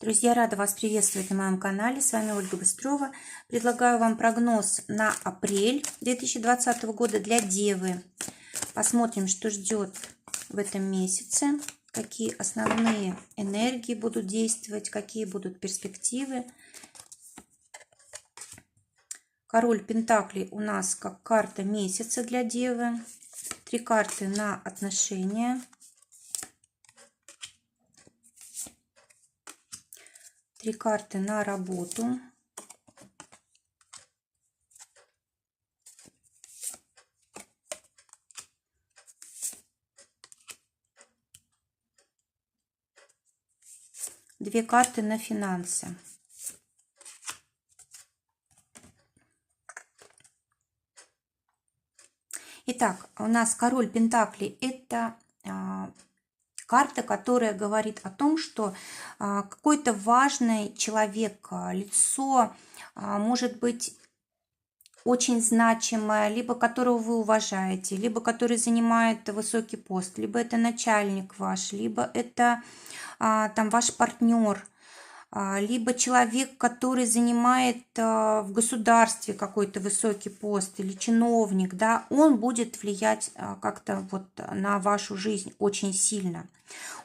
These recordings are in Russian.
Друзья, рада вас приветствовать на моем канале. С вами Ольга Быстрова. Предлагаю вам прогноз на апрель 2020 года для Девы. Посмотрим, что ждет в этом месяце, какие основные энергии будут действовать, какие будут перспективы. Король Пентаклей у нас как карта месяца для Девы. 3 карты на отношения. 3 карты на работу. Две карты на финансы. Итак, у нас король Пентаклей – это карта, которая говорит о том, что какой-то важный человек, лицо, может быть очень значимое, либо которого вы уважаете, либо который занимает высокий пост, либо это начальник ваш, либо это там ваш партнер, либо человек, который занимает в государстве какой-то высокий пост или чиновник, да, он будет влиять как-то вот на вашу жизнь очень сильно.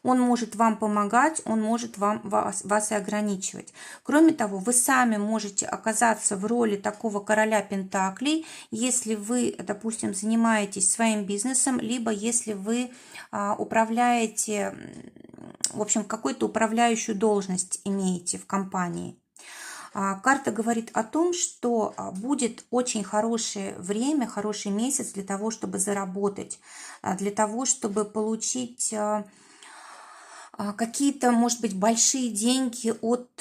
Он может вам помогать, он может вас и ограничивать. Кроме того, вы сами можете оказаться в роли такого короля Пентаклей, если вы, допустим, занимаетесь своим бизнесом, либо если вы управляете, в общем, какую-то управляющую должность имеете в компании. Карта говорит о том, что будет очень хорошее время, хороший месяц для того, чтобы заработать, для того, чтобы получить какие-то, может быть, большие деньги от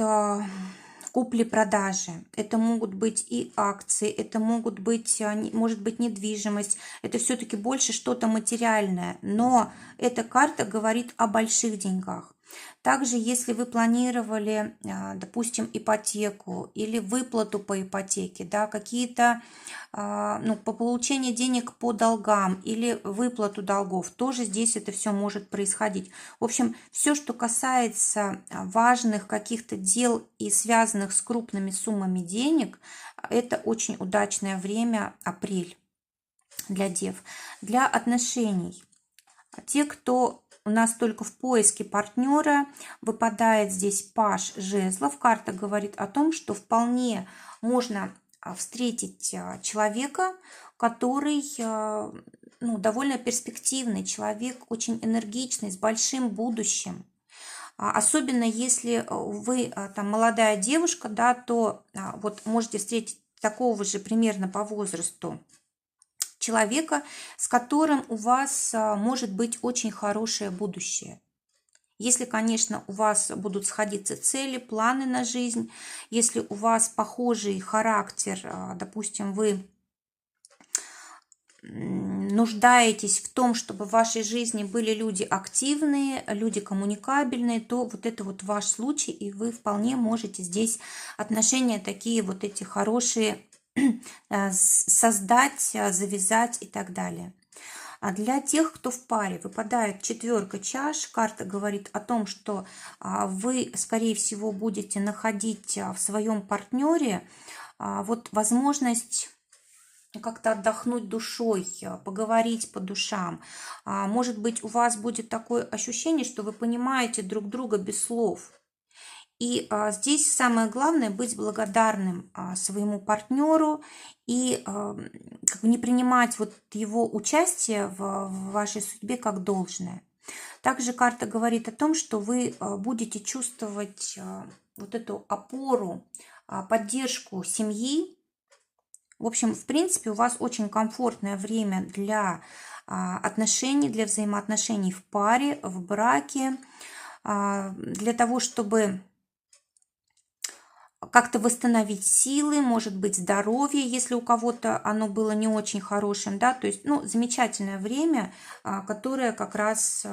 купли-продажи. Это могут быть и акции, это могут быть, может быть, недвижимость. Это все-таки больше что-то материальное. Но эта карта говорит о больших деньгах. Также, если вы планировали, допустим, ипотеку или выплату по ипотеке, да, какие-то, по получению денег по долгам или выплату долгов, тоже здесь это все может происходить. В общем, все, что касается важных каких-то дел и связанных с крупными суммами денег, это очень удачное время, апрель, для дев. Для отношений. Те, кто у нас только в поиске партнера, выпадает здесь паж жезлов. Карта говорит о том, что вполне можно встретить человека, который довольно перспективный человек, очень энергичный, с большим будущим. Особенно если вы там молодая девушка, да, то вот можете встретить такого же примерно по возрасту человека, с которым у вас может быть очень хорошее будущее. Если, конечно, у вас будут сходиться цели, планы на жизнь, если у вас похожий характер, допустим, вы нуждаетесь в том, чтобы в вашей жизни были люди активные, люди коммуникабельные, то вот это вот ваш случай, и вы вполне можете здесь отношения такие вот эти хорошие создать, завязать и так далее. А для тех, кто в паре, выпадает 4 чаш. Карта говорит о том, что вы, скорее всего, будете находить в своем партнере вот возможность как-то отдохнуть душой, поговорить по душам. Может быть, у вас будет такое ощущение, что вы понимаете друг друга без слов. И здесь самое главное быть благодарным своему партнеру и не принимать вот его участие в вашей судьбе как должное. Также карта говорит о том, что вы будете чувствовать вот эту опору, поддержку семьи. В общем, в принципе, у вас очень комфортное время для отношений, для взаимоотношений в паре, в браке, для того, чтобы как-то восстановить силы, может быть, здоровье, если у кого-то оно было не очень хорошим, да, то есть, замечательное время, которое как раз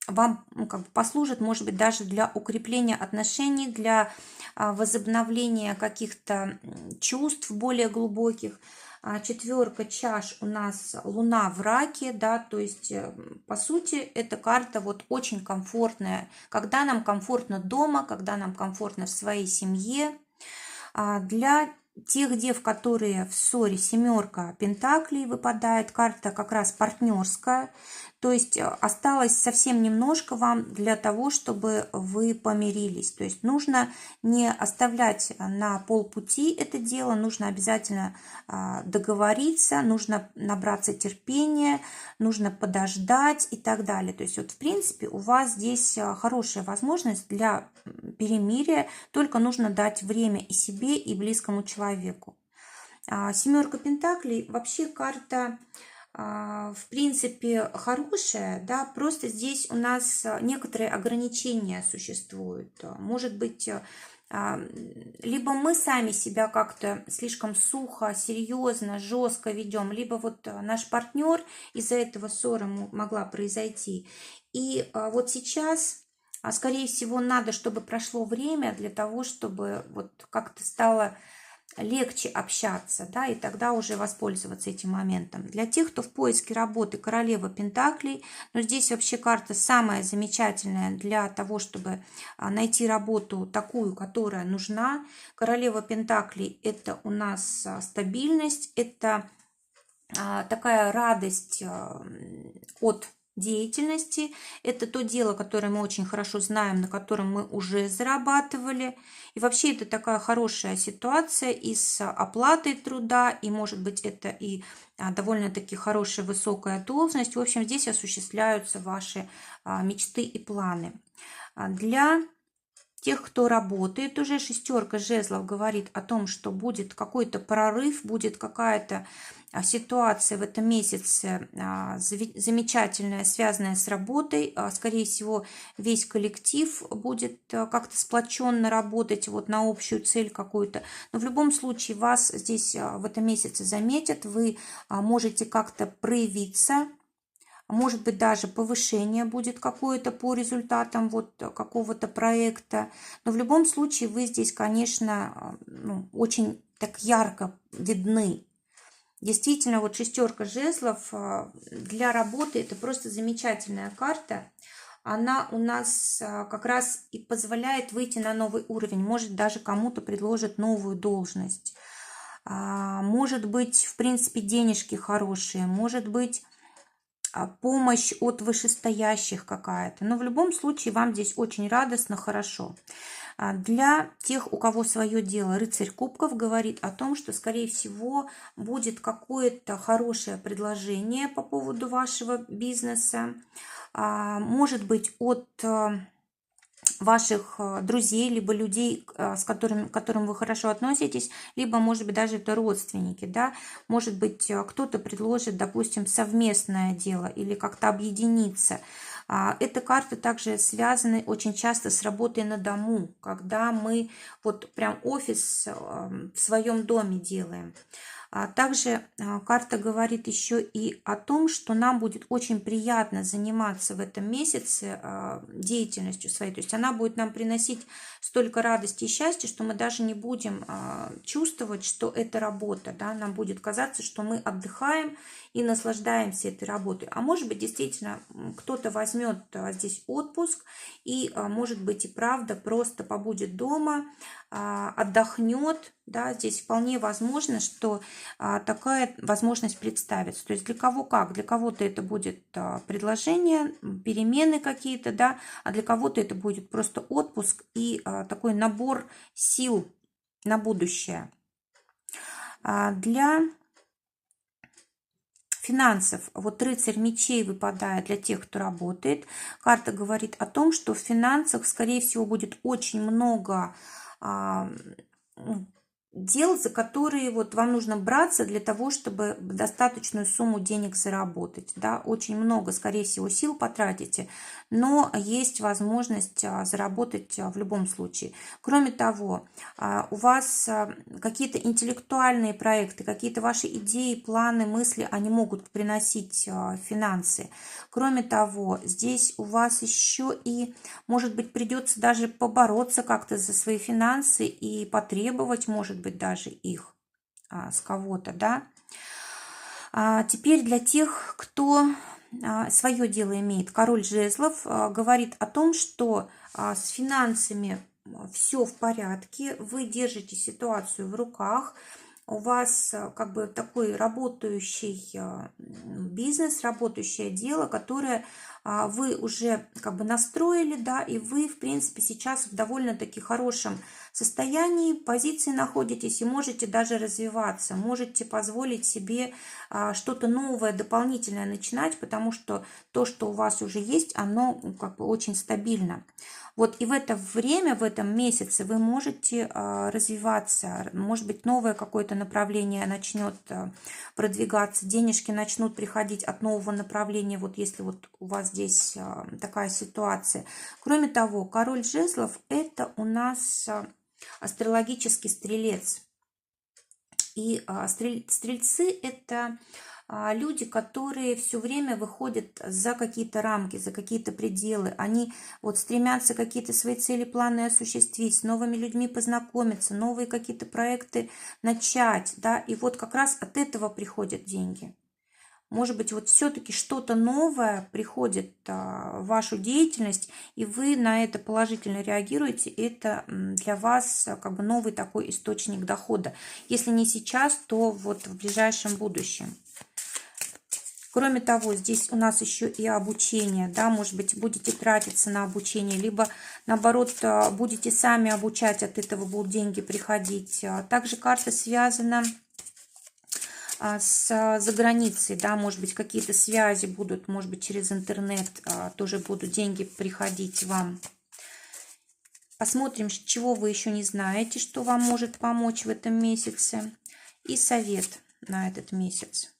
вам послужит, может быть, даже для укрепления отношений, для возобновления каких-то чувств более глубоких. Четверка чаш у нас Луна в Раке, да, то есть, по сути, эта карта вот очень комфортная, когда нам комфортно дома, когда нам комфортно в своей семье. Для тех дев, которые в ссоре, семерка пентаклей выпадает, карта как раз партнерская, то есть осталось совсем немножко вам для того, чтобы вы помирились. То есть нужно не оставлять на полпути это дело, нужно обязательно договориться, нужно набраться терпения, нужно подождать и так далее. То есть вот в принципе у вас здесь хорошая возможность для перемирия, только нужно дать время и себе, и близкому человеку. Семерка пентаклей вообще карта в принципе хорошая, да, просто здесь у нас некоторые ограничения существуют. Может быть, либо мы сами себя как-то слишком сухо, серьезно, жестко ведем, либо вот наш партнер, из-за этого ссора могла произойти. И вот сейчас, скорее всего, надо, чтобы прошло время для того, чтобы вот как-то стало легче общаться, да, и тогда уже воспользоваться этим моментом. Для тех, кто в поиске работы, королева пентаклей, но здесь вообще карта самая замечательная для того, чтобы найти работу такую, которая нужна. Королева пентаклей – это у нас стабильность, это такая радость от деятельности. Это то дело, которое мы очень хорошо знаем, на котором мы уже зарабатывали. И вообще это такая хорошая ситуация и с оплатой труда, и может быть это и довольно-таки хорошая высокая должность. В общем, здесь осуществляются ваши мечты и планы. Для тех, кто работает, уже шестерка жезлов говорит о том, что будет какой-то прорыв, будет какая-то ситуация в этом месяце замечательная, связанная с работой. Скорее всего, весь коллектив будет как-то сплоченно работать вот на общую цель какую-то. Но в любом случае вас здесь в этом месяце заметят, вы можете как-то проявиться. Может быть, даже повышение будет какое-то по результатам вот какого-то проекта. Но в любом случае вы здесь, конечно, очень так ярко видны. Действительно, вот шестерка жезлов для работы это просто замечательная карта. Она у нас как раз и позволяет выйти на новый уровень. Может, даже кому-то предложит новую должность. Может быть, в принципе, денежки хорошие. Может быть, помощь от вышестоящих какая-то. Но в любом случае вам здесь очень радостно, хорошо. Для тех, у кого свое дело, рыцарь кубков говорит о том, что, скорее всего, будет какое-то хорошее предложение по поводу вашего бизнеса. Может быть, от ваших друзей, либо людей, к которым вы хорошо относитесь, либо, может быть, даже это родственники, да, может быть, кто-то предложит, допустим, совместное дело или как-то объединиться. Эта карта также связана очень часто с работой на дому, когда мы вот прям офис в своем доме делаем. Также карта говорит еще и о том, что нам будет очень приятно заниматься в этом месяце деятельностью своей. То есть она будет нам приносить столько радости и счастья, что мы даже не будем чувствовать, что это работа. Да? Нам будет казаться, что мы отдыхаем и наслаждаемся этой работой. А может быть, действительно, кто-то возьмет здесь отпуск и, может быть, и правда просто побудет дома, отдохнет. Да? Здесь вполне возможно, что такая возможность представится. То есть для кого как? Для кого-то это будет предложение, перемены какие-то, да, а для кого-то это будет просто отпуск и такой набор сил на будущее. Для финансов, вот рыцарь мечей выпадает для тех, кто работает. Карта говорит о том, что в финансах, скорее всего, будет очень много дел, за которые вот вам нужно браться для того, чтобы достаточную сумму денег заработать. Да? Очень много, скорее всего, сил потратите, но есть возможность заработать в любом случае. Кроме того, у вас какие-то интеллектуальные проекты, какие-то ваши идеи, планы, мысли, они могут приносить финансы. Кроме того, здесь у вас еще и, может быть, придется даже побороться как-то за свои финансы и потребовать, может быть, даже их с кого-то, да. Теперь для тех, кто свое дело имеет. Король жезлов говорит о том, что с финансами все в порядке, вы держите ситуацию в руках, у вас как бы такой работающий бизнес, работающее дело, которое вы уже как бы настроили, да, и вы, в принципе, сейчас в довольно-таки хорошем состоянии, позиции находитесь и можете даже развиваться, можете позволить себе что-то новое, дополнительное начинать, потому что то, что у вас уже есть, оно как бы очень стабильно. Вот и в это время, в этом месяце вы можете развиваться, может быть, новое какое-то направление начнет продвигаться, денежки начнут приходить от нового направления, вот если вот у вас здесь такая ситуация. Кроме того, король жезлов – это у нас астрологический стрелец. И стрельцы – это люди, которые все время выходят за какие-то рамки, за какие-то пределы. Они вот стремятся какие-то свои цели, планы осуществить, с новыми людьми познакомиться, новые какие-то проекты начать, да, и вот как раз от этого приходят деньги. Может быть, вот все-таки что-то новое приходит в вашу деятельность, и вы на это положительно реагируете. Это для вас как бы новый такой источник дохода. Если не сейчас, то вот в ближайшем будущем. Кроме того, здесь у нас еще и обучение, да, может быть, будете тратиться на обучение, либо, наоборот, будете сами обучать, от этого будут деньги приходить. Также карта связана с заграницей, да, может быть, какие-то связи будут, может быть, через интернет тоже будут деньги приходить вам. Посмотрим, чего вы еще не знаете, что вам может помочь в этом месяце. И совет на этот месяц.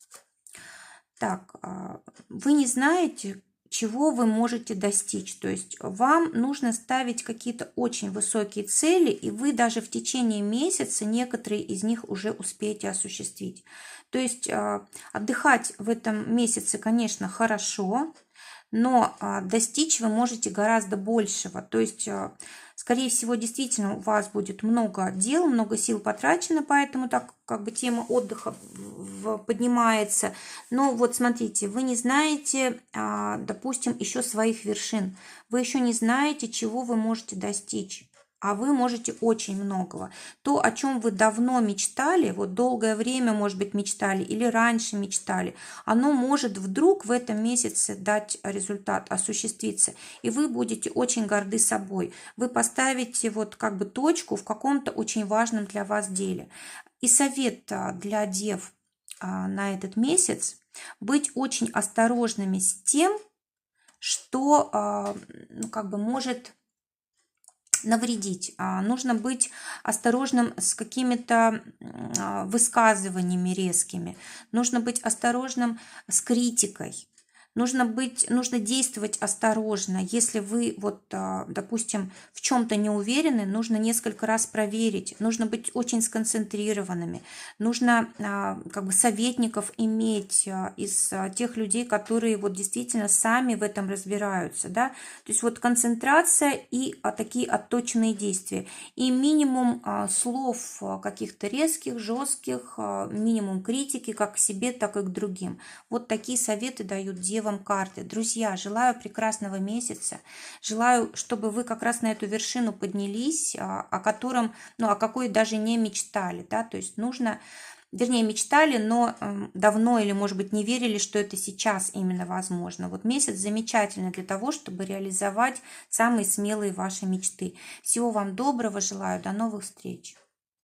Так, вы не знаете, чего вы можете достичь. То есть вам нужно ставить какие-то очень высокие цели, и вы даже в течение месяца некоторые из них уже успеете осуществить. То есть отдыхать в этом месяце, конечно, хорошо, но достичь вы можете гораздо большего. То есть, скорее всего, действительно у вас будет много дел, много сил потрачено, поэтому так как бы тема отдыха поднимается. Но вот смотрите, вы не знаете, допустим, еще своих вершин. Вы еще не знаете, чего вы можете достичь. А вы можете очень многого. То, о чем вы давно мечтали, вот долгое время, может быть, мечтали или раньше мечтали, оно может вдруг в этом месяце дать результат, осуществиться. И вы будете очень горды собой. Вы поставите вот как бы точку в каком-то очень важном для вас деле. И совет для дев на этот месяц – быть очень осторожными с тем, что ну, как бы может навредить. Нужно быть осторожным с какими-то высказываниями резкими. Нужно быть осторожным с критикой. Нужно действовать осторожно. Если вы, вот, допустим, в чем-то не уверены, нужно несколько раз проверить. Нужно быть очень сконцентрированными. Нужно как бы советников иметь из тех людей, которые вот действительно сами в этом разбираются. Да? То есть вот концентрация и такие отточенные действия. И минимум слов каких-то резких, жестких, минимум критики как к себе, так и к другим. Вот такие советы дают девам карты. Друзья, желаю прекрасного месяца. Желаю, чтобы вы как раз на эту вершину поднялись, о котором, ну, о какой даже не мечтали. Да? То есть нужно, вернее, мечтали, но давно или, может быть, не верили, что это сейчас именно возможно. Вот месяц замечательный для того, чтобы реализовать самые смелые ваши мечты. Всего вам доброго желаю. До новых встреч.